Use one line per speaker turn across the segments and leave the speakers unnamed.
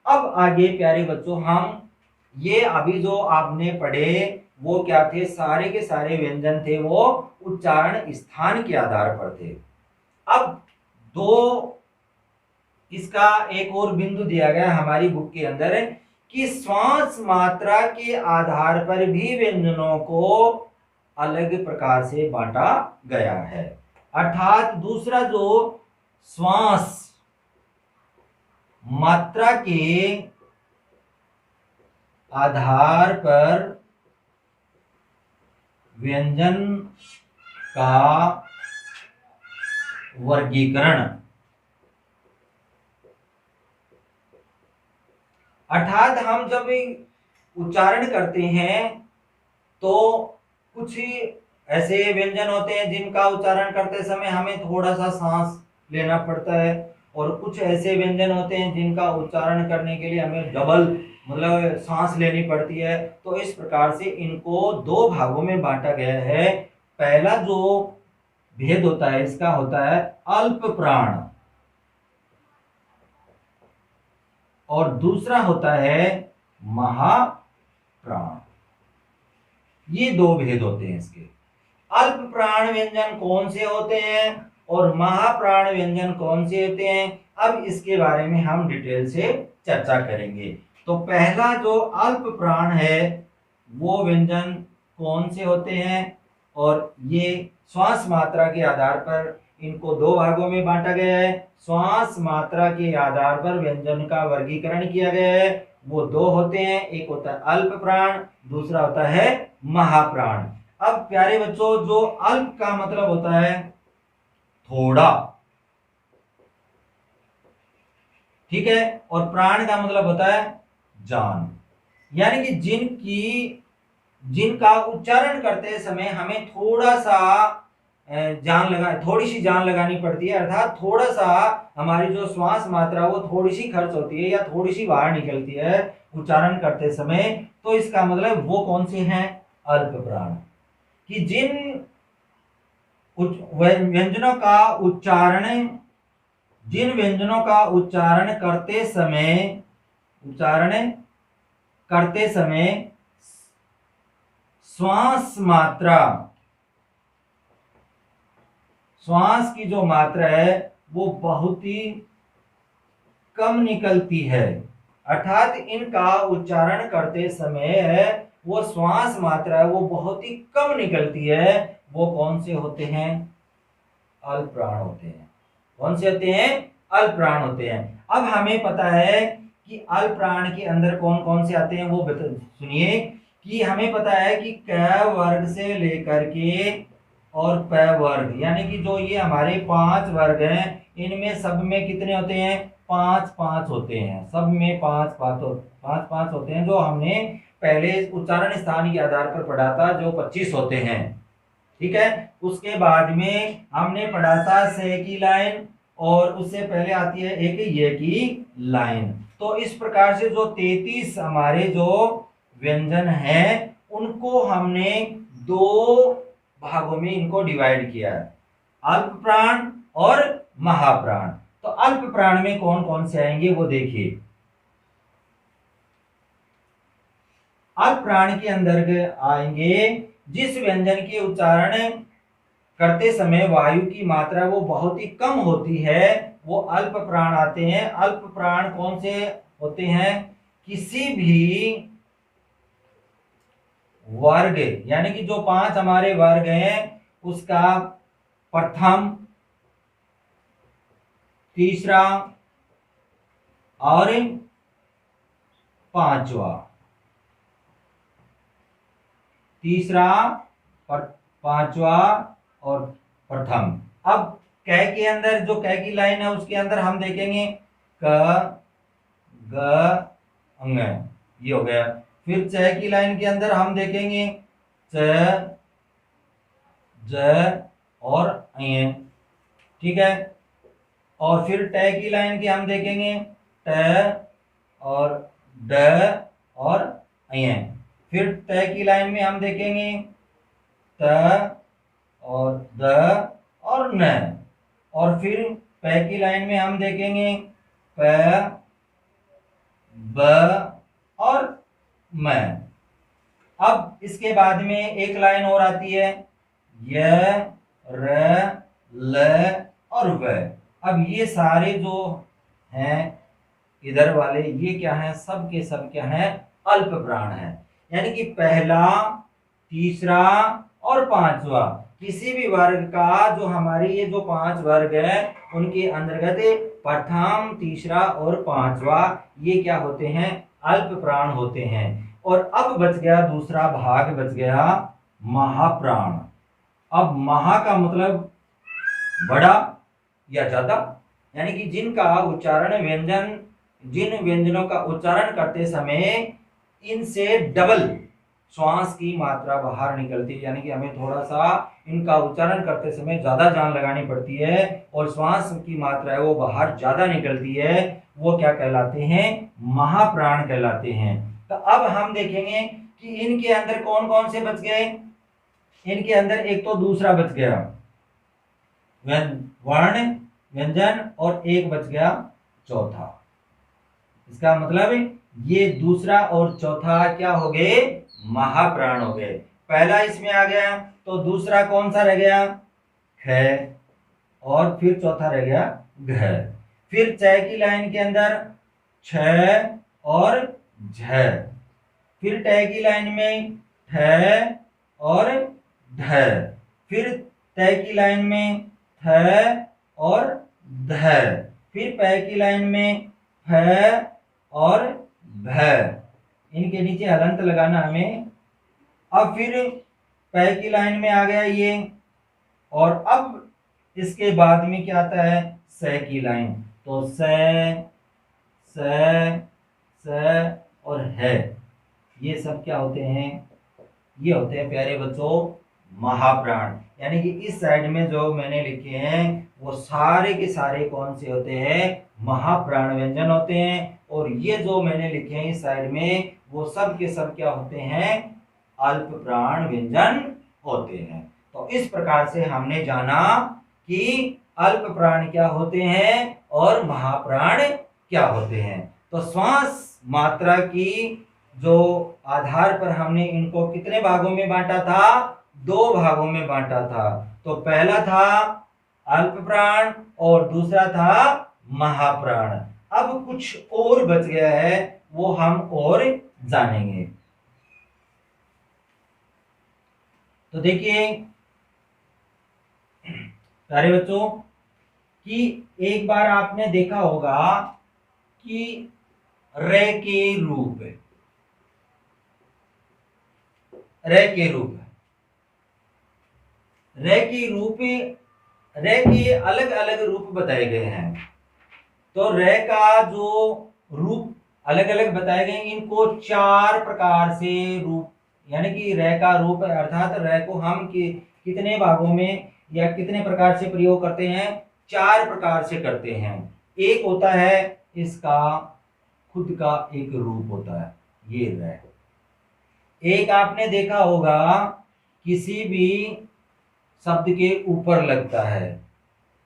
अब आगे प्यारे बच्चों हम ये अभी जो आपने पढ़े वो क्या थे, सारे के सारे व्यंजन थे वो उच्चारण स्थान के आधार पर थे। अब दो इसका एक और बिंदु दिया गया हमारी बुक के अंदर कि श्वास मात्रा के आधार पर भी व्यंजनों को अलग प्रकार से बांटा गया है। अर्थात दूसरा जो श्वास मात्रा के आधार पर व्यंजन का वर्गीकरण, अर्थात हम जब उच्चारण करते हैं तो कुछ ऐसे व्यंजन होते हैं जिनका उच्चारण करते समय हमें थोड़ा सा सांस लेना पड़ता है, और कुछ ऐसे व्यंजन होते हैं जिनका उच्चारण करने के लिए हमें डबल मतलब सांस लेनी पड़ती है। तो इस प्रकार से इनको दो भागों में बांटा गया है। पहला जो भेद होता है इसका होता है अल्प प्राण, और दूसरा होता है महाप्राण। ये दो भेद होते हैं इसके। अल्प प्राण व्यंजन कौन से होते हैं और महाप्राण व्यंजन कौन से होते हैं, अब इसके बारे में हम डिटेल से चर्चा करेंगे। तो पहला जो अल्प प्राण है वो व्यंजन कौन से होते हैं, और ये श्वास मात्रा के आधार पर इनको दो भागों में बांटा गया है। श्वास मात्रा के आधार पर व्यंजन का वर्गीकरण किया गया है। वो दो होते हैं, एक होता है अल्प प्राण, दूसरा होता है महाप्राण। अब प्यारे बच्चों जो अल्प का मतलब होता है थोड़ा, ठीक है, और प्राण का मतलब होता है जान, यानी कि जिनका उच्चारण करते समय हमें थोड़ा सा थोड़ी सी जान लगानी पड़ती है, अर्थात थोड़ा सा हमारी जो श्वास मात्रा वो थोड़ी सी खर्च होती है या थोड़ी सी बाहर निकलती है उच्चारण करते समय। तो इसका मतलब वो कौन से हैं, अल्प प्राण, कि जिन व्यंजनों का उच्चारण करते समय श्वास की जो मात्रा है वो बहुत ही कम निकलती है, अर्थात इनका उच्चारण करते समय वो श्वास मात्रा है वो बहुत ही कम निकलती है, वो कौन से होते हैं, अल्प प्राण होते हैं। कौन से होते हैं, अल्प प्राण होते हैं। अब हमें पता है कि अल्प प्राण के अंदर कौन कौन से आते हैं वो सुनिए, कि हमें पता है कि क वर्ग से लेकर के और प वर्ग, यानी कि जो ये हमारे 5 वर्ग हैं इनमें सब में कितने होते हैं, 5 5 होते हैं, सब में 5 5 होते हैं, जो हमने पहले उच्चारण स्थान के आधार पर पढ़ा था जो 25 होते हैं, ठीक है। उसके बाद में हमने पढ़ा था से की लाइन, और उससे पहले आती है एक ये की लाइन। तो इस प्रकार से जो 33 हमारे जो व्यंजन हैं उनको हमने दो भागों में इनको डिवाइड किया है, अल्प प्राण और महाप्राण। तो अल्प प्राण में कौन कौन से आएंगे वो देखिए। अल्प प्राण के अंदर आएंगे जिस व्यंजन के उच्चारण करते समय वायु की मात्रा वो बहुत ही कम होती है, वो अल्प प्राण आते हैं। अल्प प्राण कौन से होते हैं, किसी भी वर्ग, यानी कि जो 5 हमारे वर्ग हैं उसका प्रथम, तीसरा और पांचवा, तीसरा पांचवा और प्रथम। अब क के अंदर जो क की लाइन है उसके अंदर हम देखेंगे क ग अंग, ये हो गया। फिर च की लाइन के अंदर हम देखेंगे च ज और अय, ठीक है। और फिर ट की लाइन की हम देखेंगे ट और ड और अय। फिर त की लाइन में हम देखेंगे त और द और न। और फिर प की लाइन में हम देखेंगे प ब और मैं। अब इसके बाद में एक लाइन और आती है, य, र, ल और व। अब ये सारे जो हैं इधर वाले, ये क्या है, सब के सब क्या है, अल्प प्राण है। यानी कि पहला, तीसरा और पांचवा, किसी भी वर्ग का जो हमारे ये जो 5 वर्ग है उनके अंतर्गत प्रथम, तीसरा और पांचवा ये क्या होते हैं, अल्प प्राण होते हैं। और अब बच गया दूसरा भाग, बच गया महाप्राण। अब महा का मतलब बड़ा या ज्यादा, यानी कि जिनका उच्चारण व्यंजन, जिन व्यंजनों का उच्चारण करते समय इनसे डबल श्वास की मात्रा बाहर निकलती है, यानी कि हमें थोड़ा सा इनका उच्चारण करते समय ज्यादा जान लगानी पड़ती है और श्वास की मात्रा है वो बाहर ज्यादा निकलती है, वो क्या कहलाते हैं, महाप्राण कहलाते हैं। तो अब हम देखेंगे कि इनके अंदर कौन कौन से बच गए। इनके अंदर एक तो दूसरा बच गया वर्ण व्यंजन, और एक बच गया चौथा। इसका मतलब ये दूसरा और चौथा क्या हो गए, महाप्राण हो गए। पहला इसमें आ गया, तो दूसरा कौन सा रह गया, ख, और फिर चौथा रह गया घ। फिर च की लाइन के अंदर छ और झ। फिर ट की लाइन में ठ और ढ। फिर त की लाइन में थ और ध। फिर प की लाइन में फ और भ। इनके नीचे हलंत लगाना हमें। अब फिर प की लाइन में आ गया ये, और अब इसके बाद में क्या आता है, स की लाइन। तो स, स और है, ये सब क्या होते हैं, ये होते हैं प्यारे बच्चों महाप्राण। यानी कि इस साइड में जो मैंने लिखे हैं वो सारे के सारे कौन से होते हैं, महाप्राण व्यंजन होते हैं। और ये जो मैंने लिखे हैं इस साइड में वो सब के सब क्या होते हैं, अल्प प्राण व्यंजन होते हैं। तो इस प्रकार से हमने जाना कि अल्प प्राण क्या होते हैं और महाप्राण क्या होते हैं। तो श्वास मात्रा की जो आधार पर हमने इनको कितने भागों में बांटा था, 2 भागों में बांटा था। तो पहला था अल्प प्राण और दूसरा था महाप्राण। अब कुछ और बच गया है, वो हम और जानेंगे। तो देखिए प्यारे बच्चों कि एक बार आपने देखा होगा कि रे के रूप, रे के रूप, रे के रूप, रे के अलग अलग रूप बताए गए हैं। तो रे का जो रूप अलग अलग बताए गए, इनको 4 प्रकार से रूप, यानी कि रे का रूप अर्थात रे को हम कितने भागों में या कितने प्रकार से प्रयोग करते हैं, 4 प्रकार से करते हैं। एक होता है इसका खुद का एक रूप होता है, ये रे। एक आपने देखा होगा किसी भी शब्द के ऊपर लगता है।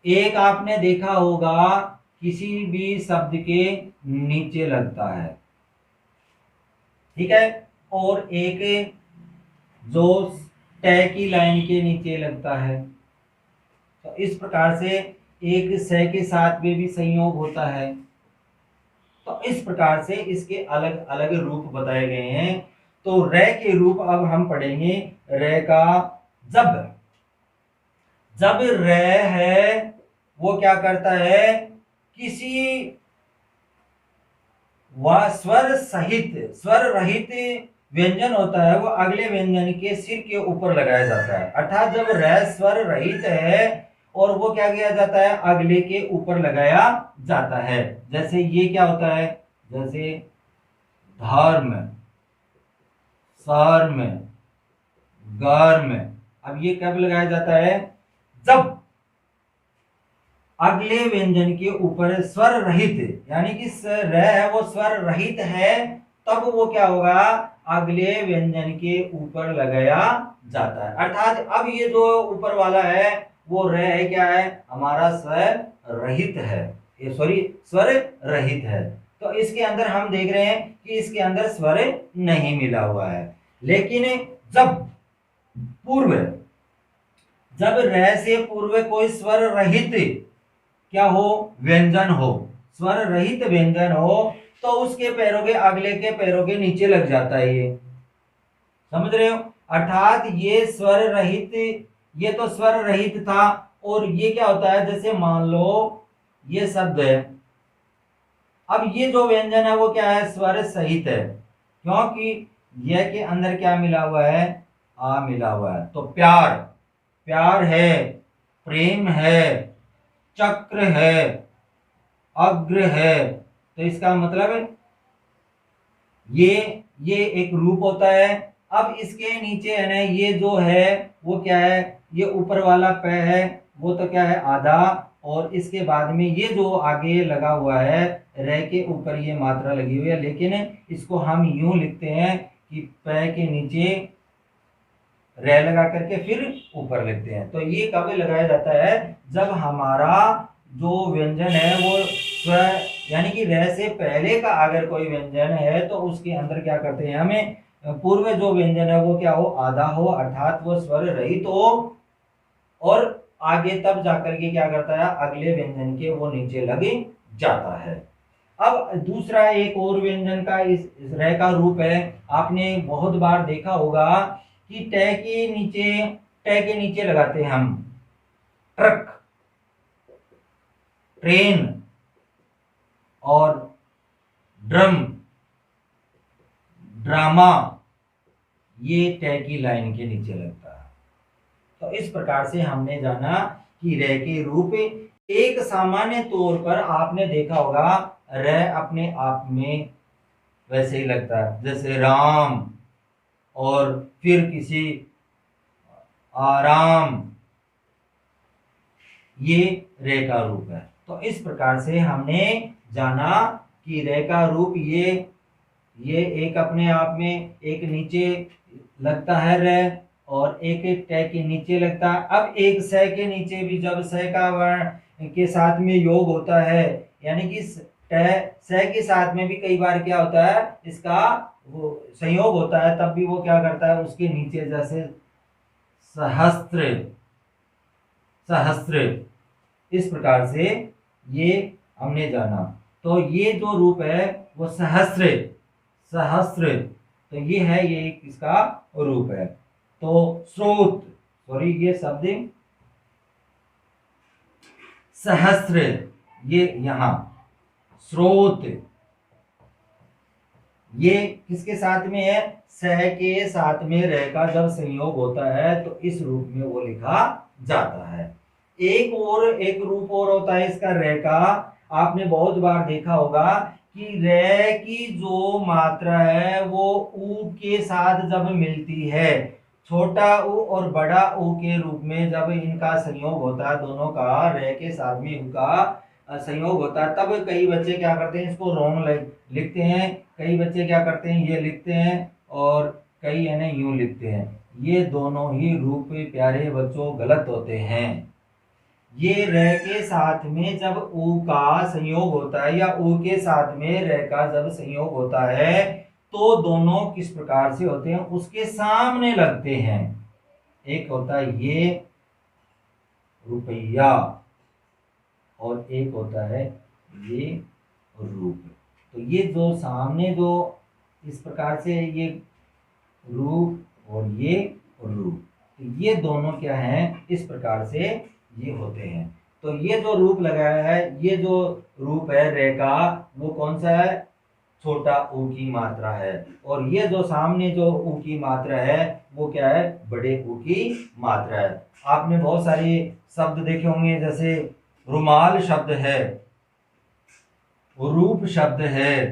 एक आपने देखा होगा किसी भी शब्द के नीचे लगता है, ठीक है। और एक जो ट की लाइन के नीचे लगता है। तो इस प्रकार से एक स के साथ में भी संयोग होता है। तो इस प्रकार से इसके अलग अलग रूप बताए गए हैं। तो रे के रूप अब हम पढ़ेंगे। रे का जब, जब रे है वो क्या करता है, किसी वह स्वर सहित, स्वर रहित व्यंजन होता है वो अगले व्यंजन के सिर के ऊपर लगाया जाता है। अर्थात जब रे स्वर रहित है और वो क्या किया जाता है, अगले के ऊपर लगाया जाता है। जैसे ये क्या होता है, जैसे धर्म, सर्म, गर्म। अब ये कब लगाया जाता है, जब अगले व्यंजन के ऊपर स्वर रहित, यानी कि र है वो स्वर रहित है, तब वो क्या होगा, अगले व्यंजन के ऊपर लगाया जाता है। अर्थात अब ये जो ऊपर वाला है वो र है, क्या है, हमारा स्वर रहित है, ये सॉरी स्वर रहित है। तो इसके अंदर हम देख रहे हैं कि इसके अंदर स्वर नहीं मिला हुआ है। लेकिन जब पूर्व जब र से पूर्व कोई स्वर रहित क्या हो, व्यंजन हो, स्वर रहित व्यंजन हो, तो उसके पैरों के अगले के पैरों के नीचे लग जाता है। ये समझ रहे हो? अर्थात ये स्वर रहित, ये तो स्वर रहित था, और ये क्या होता है, जैसे मान लो ये शब्द है, अब ये जो व्यंजन है वो क्या है, स्वर सहित है, क्योंकि यह के अंदर क्या मिला हुआ है, आ मिला हुआ है। तो प्यार, प्यार है, प्रेम है, चक्र है, अग्र है, तो इसका मतलब है ये एक रूप होता है। अब इसके नीचे है ना, ये जो है वो क्या है, ये ऊपर वाला प है, वो तो क्या है, आधा, और इसके बाद में ये जो आगे लगा हुआ है र के ऊपर ये मात्रा लगी हुई है, लेकिन इसको हम यूं लिखते हैं कि प के नीचे र लगा करके फिर ऊपर लिखते हैं। तो ये कब लगाया जाता है, जब हमारा जो व्यंजन है वो स्वर यानी कि र से पहले का अगर कोई व्यंजन है तो उसके अंदर क्या करते हैं, हमें पूर्व जो व्यंजन है वो क्या हो, आधा हो, अर्थात वो स्वर रहित हो, और आगे तब जाकर के क्या करता है, अगले व्यंजन के वो नीचे लग जाता है। अब दूसरा एक और व्यंजन का इस र का रूप है, आपने बहुत बार देखा होगा कि ट के नीचे लगाते हैं हम ट्रक, ट्रेन और ड्रम, ड्रामा, ये ट की लाइन के नीचे लगता है। तो इस प्रकार से हमने जाना कि र के रूप, एक सामान्य तौर पर आपने देखा होगा र अपने आप में वैसे ही लगता है, जैसे राम, और फिर किसी आराम, ये रे का रूप है। तो इस प्रकार से हमने जाना कि रे का रूप ये एक अपने आप में एक नीचे लगता है रे, और एक एक ट के नीचे लगता है। अब एक स के नीचे भी जब स का वर्ण के साथ में योग होता है, यानी कि स के साथ में भी कई बार क्या होता है, इसका वो संयोग होता है, तब भी वो क्या करता है, उसके नीचे जैसे सहस्त्र, सहस्त्र, इस प्रकार से ये हमने जाना। तो ये जो रूप है वो सहस्त्र, सहस्त्र, तो ये है, ये किसका रूप है। तो स्रोत, सॉरी ये शब्द सहस्त्र, ये यहां स्रोत, ये किसके साथ में है, स के साथ में र का जब संयोग होता है तो इस रूप में वो लिखा जाता है। एक रूप और होता है इसका र का, आपने बहुत बार देखा होगा कि र की जो मात्रा है वो ऊ के साथ जब मिलती है, छोटा ऊ और बड़ा ऊ के रूप में जब इनका संयोग होता है, दोनों का र के साथ में ऊ का संयोग होता है, तब कई बच्चे क्या करते हैं, इसको रोंग लिखते हैं, कई बच्चे क्या करते हैं, ये लिखते हैं, और कई है ना यूं लिखते हैं। ये दोनों ही रूप प्यारे बच्चों गलत होते हैं। ये र के साथ में जब ऊ का संयोग होता है, या ऊ के साथ में र का जब संयोग होता है, तो दोनों किस प्रकार से होते हैं, उसके सामने लगते हैं। एक होता है ये रुपया, और एक होता है ये रूप। तो ये जो सामने जो इस प्रकार से ये रूप और ये रूप, तो ये दोनों क्या हैं, इस प्रकार से ये होते हैं। तो ये जो रूप लगाया है, ये जो रूप है रे का, वो कौन सा है, छोटा ऊ की मात्रा है, और ये जो सामने जो ऊ की मात्रा है वो क्या है, बड़े ऊ की मात्रा है। आपने बहुत सारे शब्द देखे होंगे, जैसे रुमाल शब्द है, रूप शब्द है,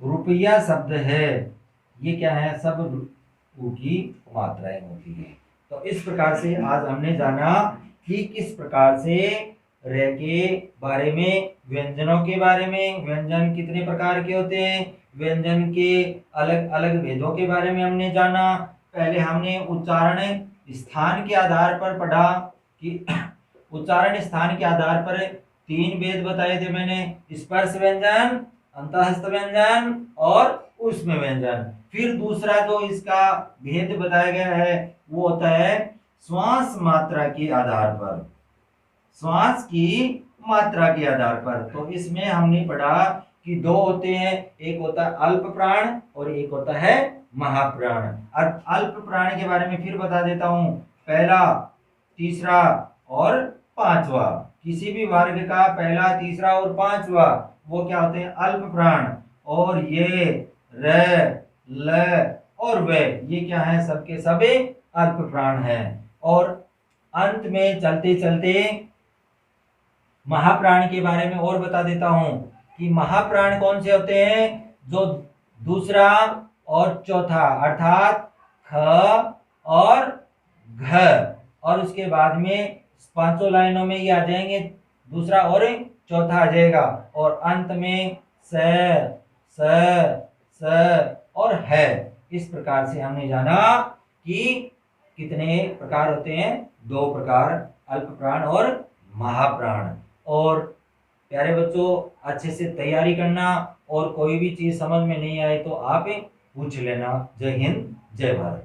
रुपया शब्द है, ये क्या है, सब ऊ की मात्राएं होती हैं। तो इस प्रकार से आज हमने जाना कि किस प्रकार से रे के बारे में, व्यंजनों के बारे में, व्यंजन कितने प्रकार के होते हैं, व्यंजन के अलग अलग भेदों के बारे में हमने जाना। पहले हमने उच्चारण स्थान के आधार पर पढ़ा कि उच्चारण स्थान के आधार पर 3 भेद बताए थे मैंने, स्पर्श व्यंजन, अंतःस्थ व्यंजन और ऊष्म व्यंजन। फिर दूसरा जो इसका भेद बताया गया है वो होता है श्वास मात्रा के आधार पर, श्वास की मात्रा के आधार पर। तो इसमें हमने पढ़ा कि दो होते हैं, एक होता है अल्प प्राण और एक होता है महाप्राण। अब अल्प प्राण के बारे में फिर बता देता हूं, पहला, तीसरा और पांचवा। किसी भी वर्ग का पहला, तीसरा और पांचवा वो क्या होते हैं, अल्प प्राण। और ये र, ल और व, ये क्या है, सबके सभी अल्प प्राण हैं। और अंत में चलते चलते महाप्राण के बारे में और बता देता हूं कि महाप्राण कौन से होते हैं, जो दूसरा और चौथा अर्थात ख और घ, और उसके बाद में पांचों लाइनों में ये आ जाएंगे, दूसरा और चौथा आ जाएगा, और अंत में स, स और है। इस प्रकार से हमने जाना कि कितने प्रकार होते हैं, दो प्रकार, अल्प प्राण और महाप्राण। और प्यारे बच्चों, अच्छे से तैयारी करना, और कोई भी चीज समझ में नहीं आए तो आप पूछ लेना। जय हिंद, जय भारत।